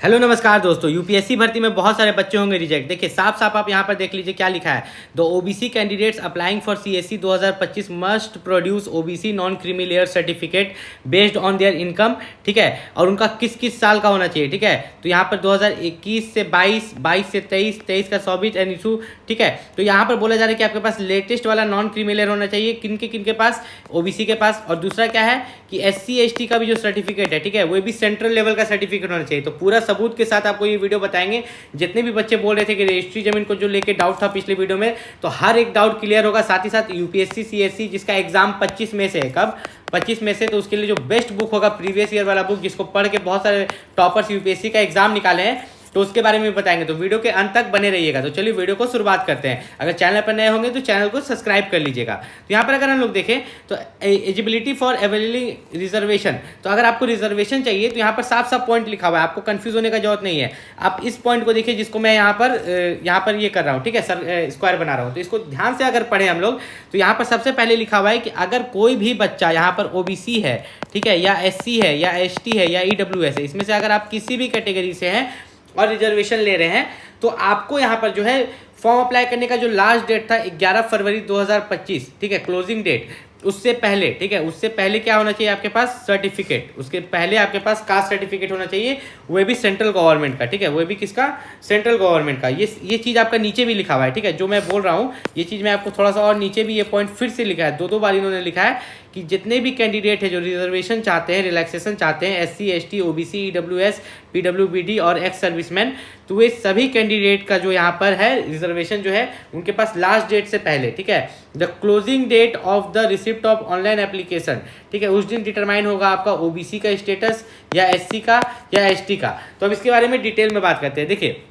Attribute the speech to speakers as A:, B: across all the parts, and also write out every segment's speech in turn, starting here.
A: Hello नमस्कार दोस्तों। UPSC भर्ती में बहुत सारे बच्चे होंगे रिजेक्ट। देखिए साफ साफ आप यहाँ पर देख लीजिए क्या लिखा है। The OBC candidates applying for CSC 2025 must produce OBC non creamy layer certificate based on their income. ठीक है, और उनका किस किस साल का होना चाहिए। ठीक है, तो यहाँ पर 2021 से 22, 22 से 23, 23 का 24 एंड इशू। ठीक है, तो यहाँ पर बोला जा रहा है कि आपके पास लेटेस्ट वाला नॉन क्रीमी लेयर होना चाहिए। किनके पास? ओबीसी के पास। और दूसरा क्या है कि एससी एसटी का भी जो सर्टिफिकेट है, ठीक है, वो भी सेंट्रल लेवल का सर्टिफिकेट होना चाहिए। तो पूरा सबूत के साथ आपको ये वीडियो बताएंगे। जितने भी बच्चे बोल रहे थे कि रजिस्ट्री जमीन को जो लेके डाउट था पिछले वीडियो में, तो हर एक डाउट क्लियर होगा। साथ ही साथ यूपीएससी सीएससी जिसका एग्जाम 25 में से है। कब? 25 में से। तो उसके लिए जो बेस्ट बुक होगा प्रीवियस ईयर वाला बुक, जिसको पढ़ के बहुत सारे टॉपर्स यूपीएससी का एग्जाम निकाले हैं, तो उसके बारे में बताएंगे। तो वीडियो के अंत तक बने रहिएगा। तो चलिए वीडियो को शुरुआत करते हैं। अगर चैनल पर नए होंगे तो चैनल को सब्सक्राइब कर लीजिएगा। तो यहाँ पर अगर हम लोग देखें तो एलिजिबिलिटी फॉर अवेलेबल रिजर्वेशन, तो अगर आपको रिजर्वेशन चाहिए तो यहाँ पर साफ साफ पॉइंट लिखा हुआ है, आपको कंफ्यूज होने का जरूरत नहीं है। आप इस पॉइंट को देखिए जिसको मैं यहाँ पर ये कर रहा हूँ। ठीक है सर, स्क्वायर बना रहा हूँ। तो इसको ध्यान से अगर पढ़ें हम लोग, तो यहाँ पर सबसे पहले लिखा हुआ है कि अगर कोई भी बच्चा यहाँ पर ओबीसी है, ठीक है, या एससी है, या एसटी है, या ईडब्ल्यूएस है, इसमें से अगर आप किसी भी कैटेगरी से हैं और रिजर्वेशन ले रहे हैं, तो आपको यहाँ पर जो है फॉर्म अप्लाई करने का जो लास्ट डेट था 11 फरवरी 2025, ठीक है, क्लोजिंग डेट, उससे पहले, ठीक है, उससे पहले क्या होना चाहिए आपके पास? सर्टिफिकेट। उसके पहले आपके पास कास्ट सर्टिफिकेट होना चाहिए, वो भी सेंट्रल गवर्नमेंट का। ठीक है, वो भी किसका? सेंट्रल गवर्नमेंट का। ये चीज़ आपका नीचे भी लिखा हुआ है। ठीक है, जो मैं बोल रहा हूँ ये चीज़ मैं आपको थोड़ा सा और नीचे भी ये पॉइंट फिर से लिखा है, दो बार इन्होंने लिखा है कि जितने भी कैंडिडेट है जो रिजर्वेशन चाहते हैं, रिलैक्सेशन चाहते हैं, SC ST OBC EWS PWBD और एक्स सर्विसमैन, तो वे सभी कैंडिडेट का जो यहाँ पर है रिजर्वेशन जो है उनके पास लास्ट डेट से पहले, ठीक है, the closing date of the receipt of online application, ठीक है, उस दिन डिटरमाइन होगा आपका ओबीसी का स्टेटस या एससी का या एसटी का। तो अब इसके बारे में डिटेल में बात करते हैं। देखिए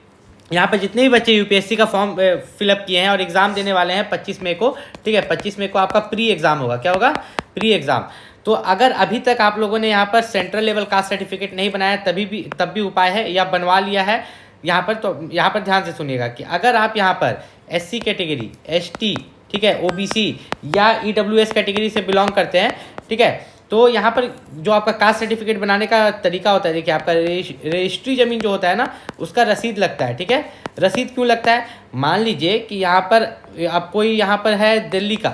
A: यहाँ पर जितने भी बच्चे यूपीएससी का फॉर्म फिलअप किए हैं और एग्जाम देने वाले हैं 25 मई को, ठीक है, 25 मई को आपका प्री एग्जाम होगा। क्या होगा? Pre exam. तो अगर अभी तक आप लोगों ने यहाँ पर सेंट्रल लेवल कास्ट सर्टिफिकेट नहीं बनाया तब भी उपाय है, या बनवा लिया है यहाँ पर, तो यहाँ पर ध्यान से सुनिएगा कि अगर आप यहाँ पर एससी कैटेगरी, एसटी, ठीक है, ओबीसी या ईडब्ल्यूएस कैटेगरी से बिलोंग करते हैं, ठीक है, तो यहाँ पर जो आपका कास्ट सर्टिफिकेट बनाने का तरीका होता है, देखिए आपका रजिस्ट्री जमीन जो होता है ना, उसका रसीद लगता है। ठीक है, रसीद क्यों लगता है? मान लीजिए कि यहाँ पर आप कोई यहाँ पर है दिल्ली का,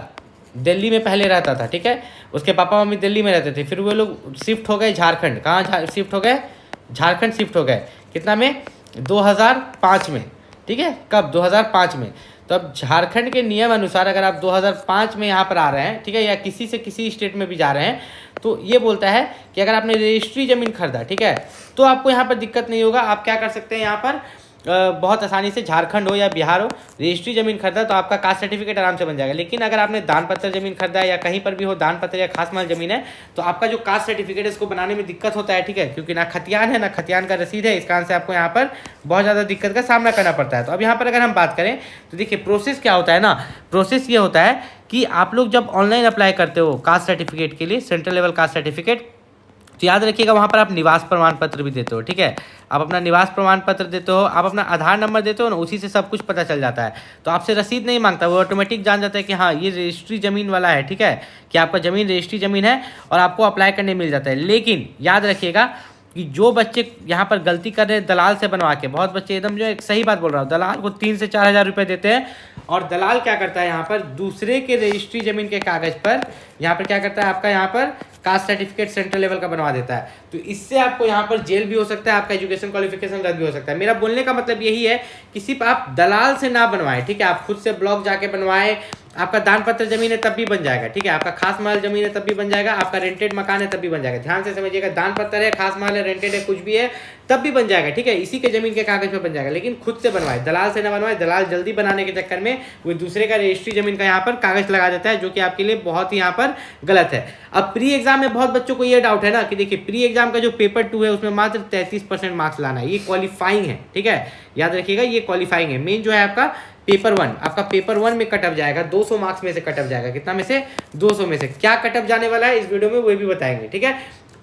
A: दिल्ली में पहले रहता था, ठीक है, उसके पापा मम्मी दिल्ली में रहते थे, फिर वो लोग शिफ्ट हो गए झारखंड। कहाँ शिफ्ट हो गए? झारखंड शिफ्ट हो गए। कितना में? 2005 में। ठीक है, कब? 2005 में। तो अब झारखंड के नियम अनुसार अगर आप 2005 में यहाँ पर आ रहे हैं, ठीक है, या किसी से किसी स्टेट में भी जा रहे हैं, तो ये बोलता है कि अगर आपने रजिस्ट्री जमीन खरीदा, ठीक है, तो आपको यहाँ पर दिक्कत नहीं होगा। आप क्या कर सकते हैं यहाँ पर बहुत आसानी से, झारखंड हो या बिहार हो, रजिस्ट्री जमीन खरीदा तो आपका कास्ट सर्टिफिकेट आराम से बन जाएगा। लेकिन अगर आपने दान पत्र जमीन खरीदा है या कहीं पर भी हो दान पत्र या खास माल जमीन है, तो आपका जो कास्ट सर्टिफिकेट है इसको बनाने में दिक्कत होता है। ठीक है, क्योंकि ना खतियान है ना खतियान का रसीद है, इस कारण से आपको यहाँ पर बहुत ज़्यादा दिक्कत का सामना करना पड़ता है। तो अब यहाँ पर अगर हम बात करें तो देखिए प्रोसेस क्या होता है ना, प्रोसेस ये होता है कि आप लोग जब ऑनलाइन अप्लाई करते हो कास्ट सर्टिफिकेट के लिए, सेंट्रल लेवल कास्ट सर्टिफिकेट, तो याद रखिएगा वहाँ पर आप निवास प्रमाण पत्र भी देते हो। ठीक है, आप अपना निवास प्रमाण पत्र देते हो, आप अपना आधार नंबर देते हो ना, उसी से सब कुछ पता चल जाता है। तो आपसे रसीद नहीं मांगता, वो ऑटोमेटिक जान जाता है कि हाँ ये रजिस्ट्री ज़मीन वाला है। ठीक है, कि आपका ज़मीन रजिस्ट्री ज़मीन है और आपको अप्लाई करने मिल जाता है। लेकिन याद रखिएगा कि जो बच्चे यहाँ पर गलती कर रहे हैं दलाल से बनवा के, बहुत बच्चे एकदम जो एक सही बात बोल रहा हूँ, दलाल को 3 से 4 हज़ार रुपये देते हैं, और दलाल क्या करता है यहाँ पर दूसरे के रजिस्ट्री जमीन के कागज़ पर यहाँ पर क्या करता है, आपका यहाँ पर कास्ट सर्टिफिकेट सेंट्रल लेवल का बनवा देता है। तो इससे आपको यहाँ पर जेल भी हो सकता है, आपका एजुकेशन क्वालिफिकेशन रद्द भी हो सकता है। मेरा बोलने का मतलब यही है कि सिर्फ आप दलाल से ना बनवाएं, ठीक है, आप खुद से ब्लॉक जाके बनवाएं। आपका दान पत्र जमीन है तब भी बन जाएगा, ठीक है, आपका खास माल जमीन है तब भी बन जाएगा, आपका रेंटेड मकान है तब भी बन जाएगा। ध्यान से समझिएगा, दान पत्र है, खास माल है, रेंटेड है, कुछ भी है, तब भी बन जाएगा। ठीक है, इसी के जमीन के कागज पे बन जाएगा। लेकिन खुद से बनवाए, दलाल से ना बनवाए। दलाल जल्दी बनाने के चक्कर में वो दूसरे का रजिस्ट्री जमीन का यहाँ पर कागज लगा देता है, जो कि आपके लिए बहुत ही यहाँ पर गलत है। अब प्री एग्जाम में बहुत बच्चों को ये डाउट है ना कि देखिए प्री एग्जाम का जो पेपर 2 है उसमें मात्र 33% मार्क्स लाना है, ये क्वालिफाइंग है। ठीक है, याद रखिएगा ये क्वालिफाइंग है। मेन जो है आपका पेपर 1, आपका पेपर 1 में कटअप जाएगा, 200 मार्क्स में से कटअप जाएगा। कितना में से? 200 में से। क्या कटअप जाने वाला है इस वीडियो में वो भी बताएंगे। ठीक है,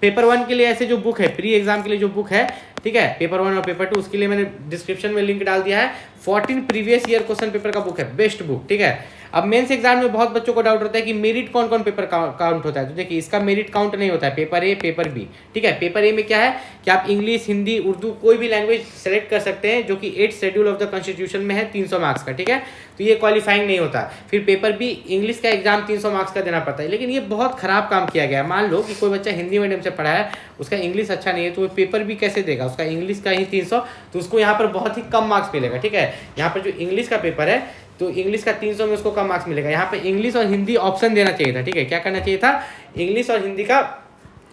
A: पेपर 1 के लिए ऐसे जो बुक है, प्री एग्जाम के लिए जो बुक है, ठीक है, पेपर 1 और पेपर 2, उसके लिए मैंने डिस्क्रिप्शन में लिंक डाल दिया है। 14 प्रीवियस ईयर क्वेश्चन पेपर का बुक है, बेस्ट बुक। ठीक है, अब मेंस एग्जाम में बहुत बच्चों को डाउट होता है कि मेरिट कौन कौन पेपर काउंट होता है। तो देखिए इसका मेरिट काउंट नहीं होता है, पेपर ए पेपर बी, ठीक है। पेपर ए में क्या है कि आप इंग्लिश हिंदी उर्दू कोई भी लैंग्वेज सेलेक्ट कर सकते हैं, जो कि 8th schedule of the constitution में है 300 मार्क्स का, ठीक है। तो ये क्वालिफाइंग नहीं होता। फिर पेपर बी इंग्लिश का एग्जाम 300 मार्क्स का देना पड़ता है। लेकिन ये बहुत खराब काम किया गया है। मान लो कि कोई बच्चा हिंदी मीडियम से पढ़ा है, उसका इंग्लिश अच्छा नहीं है, तो वो पेपर भी कैसे देगा, उसका इंग्लिश का ही 300, तो उसको यहाँ पर बहुत ही कम मार्क्स मिलेगा, ठीक है। यहाँ पर जो इंग्लिश का पेपर है तो इंग्लिश का 300 में उसको कम मार्क्स मिलेगा। यहाँ पे इंग्लिश और हिंदी ऑप्शन देना चाहिए था, ठीक है। क्या करना चाहिए था, इंग्लिश और हिंदी का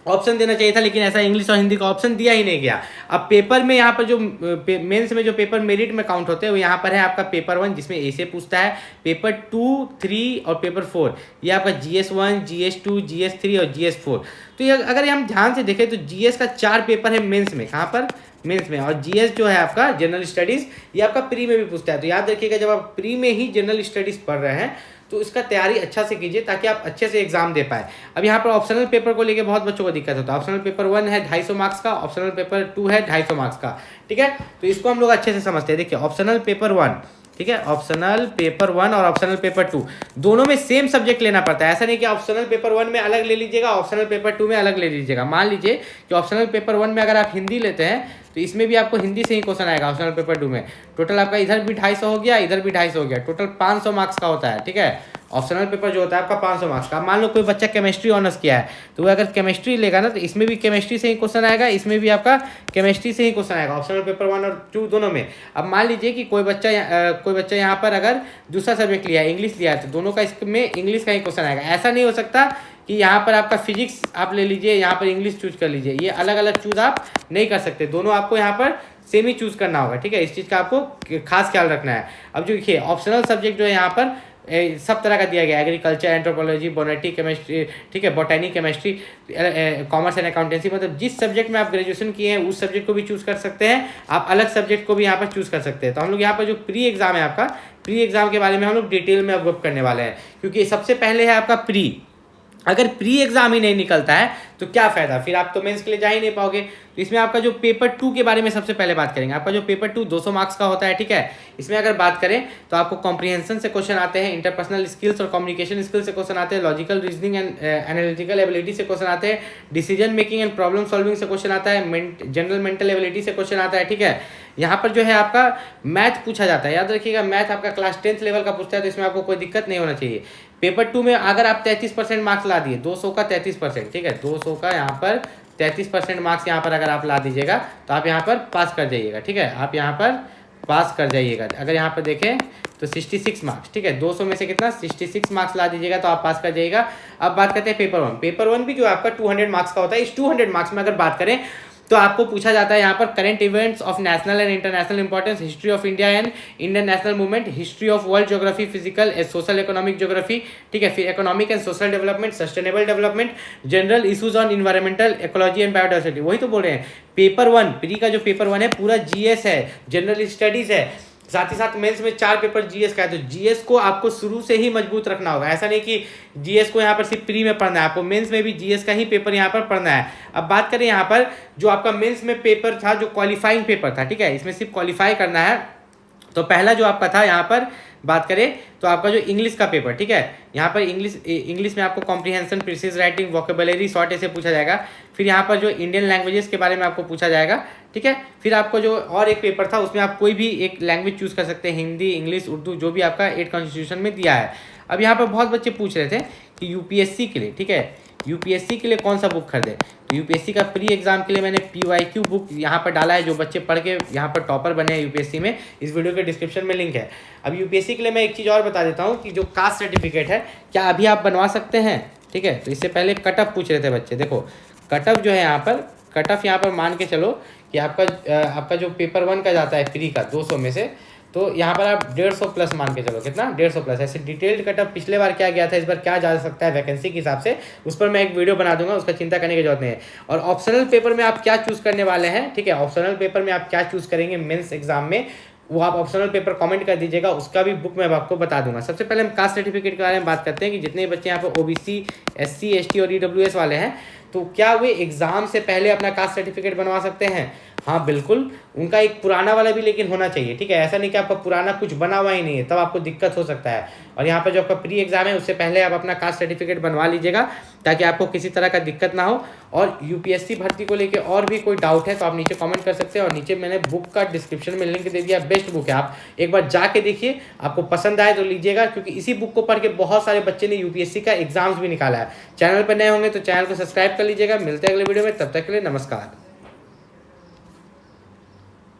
A: ऑप्शन देना चाहिए था, लेकिन ऐसा इंग्लिश और हिंदी का ऑप्शन दिया ही नहीं गया। अब पेपर में यहाँ पर जो मेंस में जो पेपर मेरिट में काउंट होते हैं वो यहाँ पर है आपका पेपर 1 जिसमें ए से पूछता है, पेपर 2, 3 और पेपर 4 ये आपका GS1, GS2, GS3 और GS4। तो ये अगर हम ध्यान से देखें तो GS का 4 पेपर है मेंस में, कहाँ पर, मेंस में। और GS जो है आपका जनरल स्टडीज़, ये आपका प्री में भी पूछता है। तो याद रखिएगा जब आप प्री में ही जनरल स्टडीज़ पढ़ रहे हैं तो इसका तैयारी अच्छा से कीजिए ताकि आप अच्छे से एग्जाम दे पाए। अब यहाँ पर ऑप्शनल पेपर को लेके बहुत बच्चों को दिक्कत होता है। ऑप्शनल पेपर 1 है 250 मार्क्स का, ऑप्शनल पेपर 2 है 250 मार्क्स का, ठीक है। तो इसको हम लोग अच्छे से समझते हैं। देखिए ऑप्शनल पेपर 1, ठीक है, ऑप्शनल पेपर 1 और ऑप्शनल पेपर 2 दोनों में सेम सब्जेक्ट लेना पड़ता है। ऐसा नहीं कि ऑप्शनल पेपर 1 में अलग ले लीजिएगा, ऑप्शनल पेपर 2 में अलग ले लीजिएगा। मान लीजिए कि ऑप्शनल पेपर 1 में अगर आप हिंदी लेते हैं तो इसमें भी आपको हिंदी से ही क्वेश्चन आएगा। ऑप्शनल पेपर 2 में टोटल आपका इधर भी 250 हो गया, इधर भी 250 हो गया, टोटल 500 मार्क्स का होता है, ठीक है। ऑप्शनल पेपर जो होता है आपका 500 मार्क्स का। मान लो कोई बच्चा केमिस्ट्री ऑनर्स किया है तो वो अगर केमिस्ट्री लेगा ना तो इसमें भी केमिस्ट्री से ही क्वेश्चन आएगा, इसमें भी आपका केमिस्ट्री से ही क्वेश्चन आएगा, ऑप्शनल पेपर 1 और 2 दोनों में। अब मान लीजिए कि कोई बच्चा यहाँ पर अगर दूसरा सब्जेक्ट लिया है, इंग्लिश लिया है, तो दोनों का इसमें इंग्लिश का ही क्वेश्चन आएगा। ऐसा नहीं हो सकता कि यहाँ पर आपका फिजिक्स आप ले लीजिए, यहाँ पर इंग्लिश चूज कर लीजिए, ये अलग अलग चूज आप नहीं कर सकते, दोनों आपको यहाँ पर सेम ही चूज करना होगा, ठीक है। इस चीज़ का आपको खास ख्याल रखना है। अब जो देखिए ऑप्शनल सब्जेक्ट जो है यहाँ पर सब तरह का दिया गया, एग्रीकल्चर, एंथ्रोपोलॉजी, बोनेटी, केमिस्ट्री, ठीक है, botany, chemistry, commerce and accountancy, मतलब जिस सब्जेक्ट में आप ग्रेजुएशन किए हैं उस सब्जेक्ट को भी चूज़ कर सकते हैं, आप अलग सब्जेक्ट को भी यहाँ पर चूज़ कर सकते हैं। तो हम लोग यहाँ पर जो प्री एग्जाम है आपका, प्री एग्जाम के बारे में हम लोग डिटेल में अवगत करने वाले हैं, क्योंकि सबसे पहले है आपका प्री। अगर प्री एग्जाम ही नहीं निकलता है तो क्या फ़ायदा, फिर आप तो मेंस के लिए जा ही नहीं पाओगे। तो इसमें आपका जो पेपर 2 के बारे में सबसे पहले बात करेंगे। आपका जो पेपर 2 200 मार्क्स का होता है, ठीक है। इसमें अगर बात करें तो आपको कॉम्प्रिहेंशन से क्वेश्चन आते हैं, इंटरपर्सनल स्किल्स और कम्युनिकेशन स्किल्स से क्वेश्चन आते हैं, logical reasoning and analytical ability से क्वेश्चन आते हैं, decision making and problem solving से क्वेश्चन आता है, जनरल मेंटल एबिलिटी से क्वेश्चन आता है, ठीक है। यहाँ पर जो है आपका मैथ पूछा जाता है, याद रखिएगा मैथ आपका क्लास 10th लेवल का पूछता है, तो इसमें आपको कोई दिक्कत नहीं होना चाहिए। पेपर 2 में अगर आप 33% मार्क्स ला दिए, 200 का 33%, ठीक है, 200 का यहाँ पर 33% मार्क्स यहाँ पर अगर आप ला दीजिएगा तो आप यहाँ पर पास कर जाइएगा, ठीक है, आप यहाँ पर पास कर जाइएगा। अगर यहाँ पर देखें तो 66 मार्क्स, ठीक है, 200 में से कितना 66 मार्क्स ला दीजिएगा तो आप पास कर जाइएगा। अब बात करते हैं पेपर 1। पेपर 1 भी जो आपका 200 मार्क्स का होता है। इस 200 मार्क्स में अगर बात करें तो आपको पूछा जाता है यहाँ पर current events of national and international importance, history of India and Indian national movement, history of world geography, physical and social economic geography, ठीक है, फिर economic and social development, sustainable development, general issues on environmental ecology and biodiversity. वही तो बोल रहे हैं, paper 1 pre का जो पेपर 1 है पूरा GS है, जनरल स्टडीज है, साथ ही साथ मेंस में 4 पेपर GS का है। तो GS को आपको शुरू से ही मजबूत रखना होगा। ऐसा नहीं कि GS को यहाँ पर सिर्फ प्री में पढ़ना है, आपको मेंस में भी GS का ही पेपर यहाँ पर पढ़ना है। अब बात करें यहाँ पर जो आपका मेंस में पेपर था जो क्वालिफाइंग पेपर था, ठीक है, इसमें सिर्फ क्वालिफाई करना है। तो पहला जो आपका था यहाँ पर बात करें तो आपका जो इंग्लिश का पेपर, ठीक है, यहाँ पर इंग्लिश में आपको comprehension, precise writing, vocabulary, short ऐसे पूछा जाएगा। फिर यहाँ पर जो इंडियन लैंग्वेजेस के बारे में आपको पूछा जाएगा, ठीक है। फिर आपको जो और एक पेपर था उसमें आप कोई भी एक लैंग्वेज चूज़ कर सकते हैं, हिंदी, इंग्लिश, उर्दू, जो भी आपका 8 कॉन्स्टिट्यूशन में दिया है। अब यहाँ पर बहुत बच्चे पूछ रहे थे कि UPSC के लिए, ठीक है, UPSC के लिए कौन सा बुक खरीदे। तो UPSC का प्री एग्जाम के लिए मैंने PYQ बुक यहाँ पर डाला है, जो बच्चे पढ़ के यहाँ पर टॉपर बने हैं UPSC में, इस वीडियो के डिस्क्रिप्शन में लिंक है। अब UPSC के लिए मैं एक चीज़ और बता देता हूँ कि जो कास्ट सर्टिफिकेट है क्या अभी आप बनवा सकते हैं, ठीक है। तो इससे पहले कट ऑफ पूछ रहे थे बच्चे। देखो कट ऑफ जो है यहाँ पर, कट ऑफ यहाँ पर मान के चलो कि आपका जो पेपर 1 का जाता है प्री का 200 में से, तो यहाँ पर आप 150 प्लस मान के चलो, कितना 150 प्लस। ऐसे डिटेल्ड कटअप पिछले बार क्या गया था, इस बार क्या जा सकता है वैकेंसी के हिसाब से, उस पर मैं एक वीडियो बना दूंगा, उसका चिंता करने की जरूरत नहीं है। और ऑप्शनल पेपर में आप क्या चूज़ करने वाले हैं, ठीक है, ऑप्शनल पेपर में आप क्या चूज़ करेंगे मेंस एग्जाम में, वो आप ऑप्शनल पेपर कमेंट कर दीजिएगा, उसका भी बुक मैं आपको बता दूंगा। सबसे पहले हम कास्ट सर्टिफिकेट के बारे में बात करते हैं कि जितने बच्चे यहाँ पर OBC, SC, ST और EWS वाले हैं तो क्या वे एग्ज़ाम से पहले अपना कास्ट सर्टिफिकेट बनवा सकते हैं। हाँ बिल्कुल, उनका एक पुराना वाला भी लेकिन होना चाहिए, ठीक है? ऐसा नहीं कि आपका पुराना कुछ बना हुआ ही नहीं है, तब आपको दिक्कत हो सकता है। और यहाँ पे जो आपका प्री एग्ज़ाम है उससे पहले आप अपना कास्ट सर्टिफिकेट बनवा लीजिएगा, ताकि आपको किसी तरह का दिक्कत ना हो। और यूपीएससी भर्ती को लेके और भी कोई डाउट है तो आप नीचे कमेंट कर सकते हैं, और नीचे मैंने बुक का डिस्क्रिप्शन में लिंक दे दिया, बेस्ट बुक है, आप एक बार जाके देखिए, आपको पसंद आए तो लीजिएगा, क्योंकि इसी बुक को पढ़ के बहुत सारे बच्चे ने यूपीएससी का एग्जाम्स भी निकाला है। चैनल पर नए होंगे तो चैनल को सब्सक्राइब कर लीजिएगा। मिलते हैं अगले वीडियो में, तब तक के लिए नमस्कार।